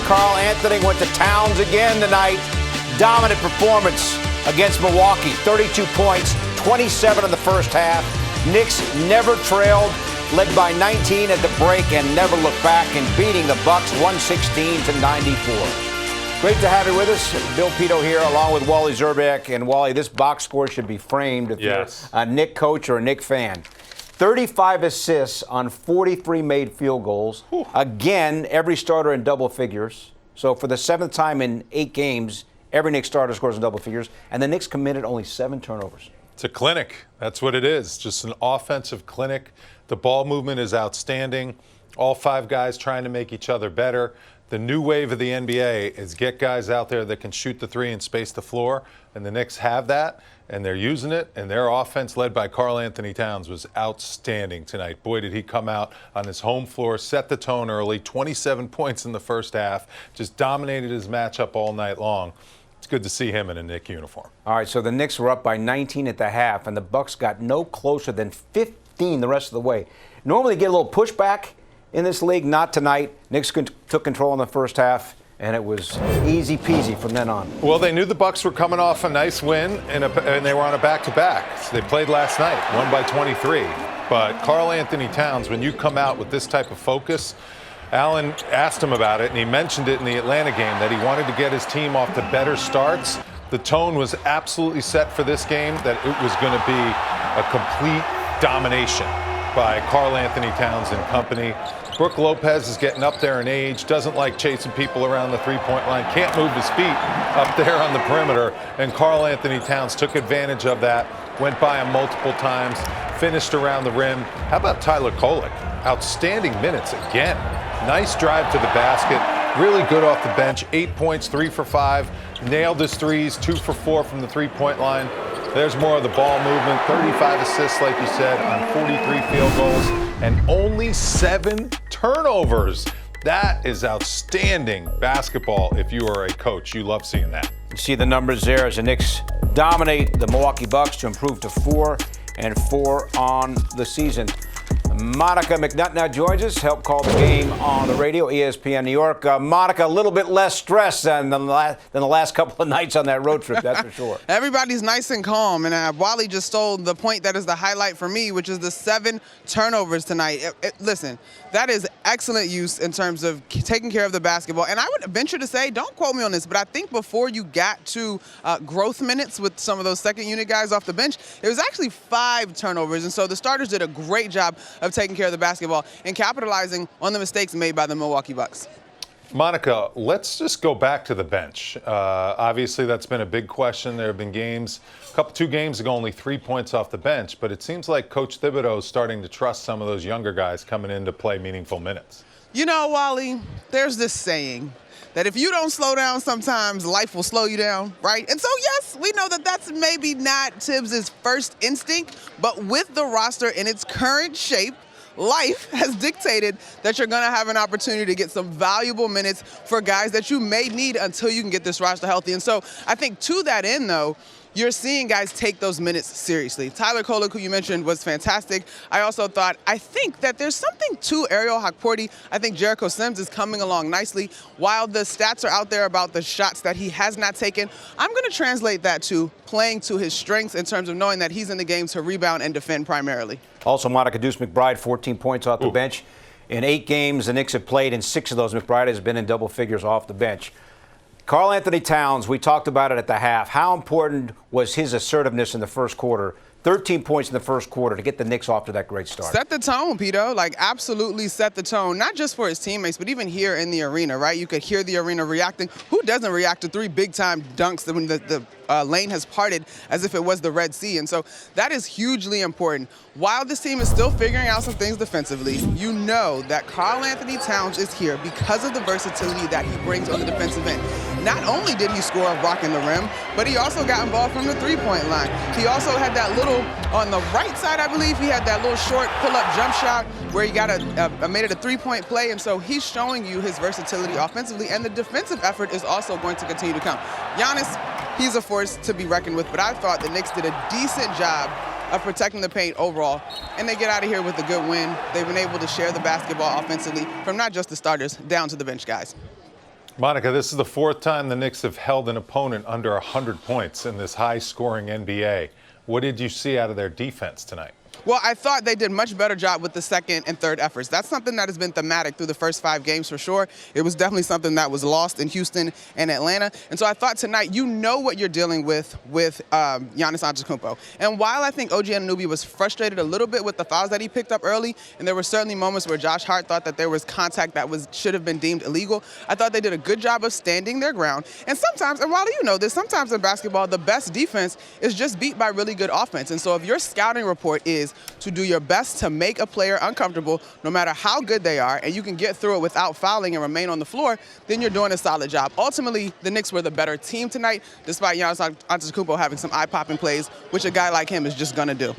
Karl-Anthony went to Towns again tonight. Dominant performance against Milwaukee. 32 points, 27 in the first half. Knicks never trailed, led by 19 at the break, and never looked back in beating the Bucks 116-94. Great to have you with us. Bill Pito here, along with Wally Zerbeck. And Wally, this box score should be framed if you're a Knick coach or a Knick fan. 35 assists on 43 made field goals. Whew. Again, every starter in double figures. So for the 7th time in 8 games, every Knicks starter scores in double figures. And the Knicks committed only 7 turnovers. It's a clinic. That's what it is. Just an offensive clinic. The ball movement is outstanding. All 5 guys trying to make each other better. The new wave of the NBA is get guys out there that can shoot the 3 and space the floor, and the Knicks have that, and they're using it, and their offense led by Karl-Anthony Towns was outstanding tonight. Boy, did he come out on his home floor, set the tone early, 27 points in the first half, just dominated his matchup all night long. It's good to see him in a Knick uniform. All right, so the Knicks were up by 19 at the half, and the Bucks got no closer than 15 the rest of the way. Normally get a little pushback in this league, not tonight. Knicks took control in the first half, and it was easy peasy from then on. Well, they knew the Bucks were coming off a nice win, and they were on a back-to-back. So they played last night, won by 23. But Karl-Anthony Towns, when you come out with this type of focus, Allen asked him about it, and he mentioned it in the Atlanta game, that he wanted to get his team off to better starts. The tone was absolutely set for this game, that it was going to be a complete domination by Karl-Anthony Towns and company. Brook Lopez is getting up there in age, doesn't like chasing people around the three-point line, can't move his feet up there on the perimeter, and Karl-Anthony Towns took advantage of that, went by him multiple times, finished around the rim. How about Tyler Kolek? Outstanding minutes again. Nice drive to the basket, really good off the bench, 8 points, 3 for 5, nailed his threes, 2 for 4 from the three-point line. There's more of the ball movement, 35 assists, like you said, on 43 field goals, and only 7 turnovers. That is outstanding basketball if you are a coach. You love seeing that. You see the numbers there as the Knicks dominate the Milwaukee Bucks to improve to 4-4 on the season. Monica McNutt now joins us, helped call the game on the radio, ESPN New York. Monica, a little bit less stress than the last couple of nights on that road trip, that's for sure. Everybody's nice and calm, and Wally just stole the point that is the highlight for me, which is the 7 turnovers tonight. Listen, that is excellent use in terms of taking care of the basketball. And I would venture to say, don't quote me on this, but I think before you got to growth minutes with some of those second-unit guys off the bench, it was actually 5 turnovers. And so the starters did a great job of taking care of the basketball and capitalizing on the mistakes made by the Milwaukee Bucks. Monica, let's just go back to the bench. Obviously, that's been a big question. There have been games, 2 games ago, only 3 points off the bench, but it seems like Coach Thibodeau is starting to trust some of those younger guys coming in to play meaningful minutes. You know, Wally, there's this saying that if you don't slow down, sometimes life will slow you down, right? And so, yes, we know that that's maybe not Tibbs' first instinct, but with the roster in its current shape, life has dictated that you're going to have an opportunity to get some valuable minutes for guys that you may need until you can get this roster healthy. And so I think to that end, though, you're seeing guys take those minutes seriously. Tyler Kolek, who you mentioned, was fantastic. I think that there's something to Ariel Hakporti. I think Jericho Sims is coming along nicely. While the stats are out there about the shots that he has not taken, I'm going to translate that to playing to his strengths in terms of knowing that he's in the game to rebound and defend primarily. Also, Monica Deuce McBride, 14 points off the bench. In 8 games the Knicks have played, in 6 of those, McBride has been in double figures off the bench. Karl-Anthony Towns, we talked about it at the half. How important was his assertiveness in the first quarter? 13 points in the first quarter to get the Knicks off to that great start. Set the tone, Pito. Absolutely set the tone, not just for his teammates, but even here in the arena, right? You could hear the arena reacting. Who doesn't react to 3 big-time dunks when the lane has parted as if it was the Red Sea? And so that is hugely important. While this team is still figuring out some things defensively, you know that Karl-Anthony Towns is here because of the versatility that he brings on the defensive end. Not only did he score rocking the rim, but he also got involved from the three-point line. He also had that little, on the right side, I believe, he had that little short pull-up jump shot where he made it a three-point play. And so he's showing you his versatility offensively, and the defensive effort is also going to continue to come. Giannis, he's a force to be reckoned with, but I thought the Knicks did a decent job of protecting the paint overall, and they get out of here with a good win. They've been able to share the basketball offensively from not just the starters down to the bench guys. Monica, this is the fourth time the Knicks have held an opponent under 100 points in this high-scoring NBA. What did you see out of their defense tonight? Well, I thought they did a much better job with the second and third efforts. That's something that has been thematic through the first 5 games for sure. It was definitely something that was lost in Houston and Atlanta. And so I thought tonight, you know what you're dealing with Giannis Antetokounmpo. And while I think OG Anunoby was frustrated a little bit with the fouls that he picked up early, and there were certainly moments where Josh Hart thought that there was contact that should have been deemed illegal, I thought they did a good job of standing their ground. And sometimes, and Wally, you know this, sometimes in basketball, the best defense is just beat by really good offense. And so if your scouting report is to do your best to make a player uncomfortable, no matter how good they are, and you can get through it without fouling and remain on the floor, then you're doing a solid job. Ultimately, the Knicks were the better team tonight, despite Giannis Antetokounmpo having some eye-popping plays, which a guy like him is just going to do.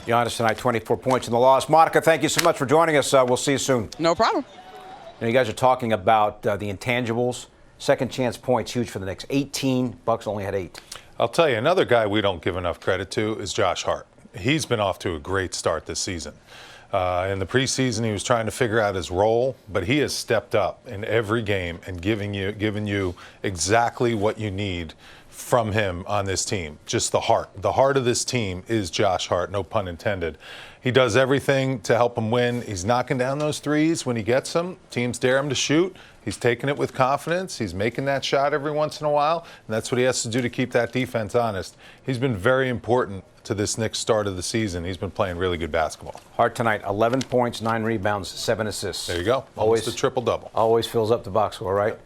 Giannis tonight, 24 points in the loss. Monica, thank you so much for joining us. We'll see you soon. No problem. You guys are talking about the intangibles. Second chance points, huge for the Knicks. 18, Bucks only had 8. I'll tell you, another guy we don't give enough credit to is Josh Hart. He's been off to a great start this season. In the preseason, he was trying to figure out his role, but he has stepped up in every game and given you exactly what you need from him on this team. Just the heart. The heart of this team is Josh Hart, no pun intended. He does everything to help him win. He's knocking down those threes when he gets them. Teams dare him to shoot. He's taking it with confidence. He's making that shot every once in a while, and that's what he has to do to keep that defense honest. He's been very important to this Knicks start of the season. He's been playing really good basketball. Hart tonight, 11 points, 9 rebounds, 7 assists. There you go. Always a triple-double. Always fills up the box score, right?